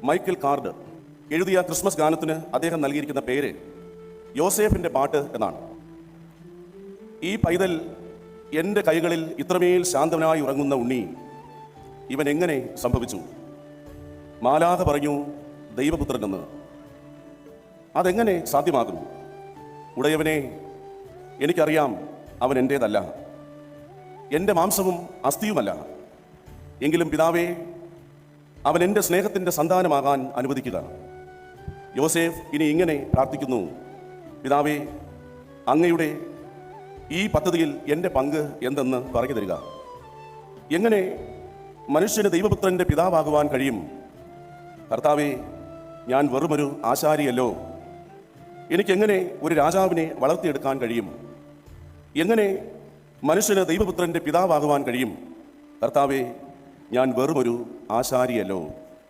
Michael card എഴുതിയ Christmas ഗാനത്തിന് അദ്ദേഹം നൽകിയിരിക്കുന്ന പേര് യോസേഫിൻ്റെ പാട്ട് എന്നാണ്. ഈ പൈതൽ എൻ്റെ കൈകളിൽ ഇത്രമേൽ ശാന്തനായി ഉറങ്ങുന്ന ഉണ്ണി, ഇവൻ എങ്ങനെ സംഭവിച്ചു? മാലാഖ പറഞ്ഞു ദൈവപുത്രനെന്ന്. അതെങ്ങനെ സാധ്യമാകുന്നു? ഉടയവനെ, എനിക്കറിയാം അവൻ എൻ്റേതല്ല, എൻ്റെ മാംസവും അസ്ഥിയുമല്ല. എങ്കിലും പിതാവേ, അവൻ എൻ്റെ സ്നേഹത്തിൻ്റെ സന്താനമാകാൻ അനുവദിക്കുക. യോസേഫ് ഇനി ഇങ്ങനെ പ്രാർത്ഥിക്കുന്നു: പിതാവേ, അങ്ങയുടെ ഈ പദ്ധതിയിൽ എൻ്റെ പങ്ക് എന്തെന്ന് പറഞ്ഞു തരിക. എങ്ങനെ മനുഷ്യന് ദൈവപുത്രൻ്റെ പിതാവാകുവാൻ കഴിയും? കർത്താവേ, ഞാൻ വെറുമൊരു ആശാരിയല്ലോ. എനിക്കെങ്ങനെ ഒരു രാജാവിനെ വളർത്തിയെടുക്കാൻ കഴിയും? എങ്ങനെ മനുഷ്യന് ദൈവപുത്രൻ്റെ പിതാവാകുവാൻ കഴിയും? കർത്താവേ, ഞാൻ വെറുമൊരു ആശാരിയല്ലോ.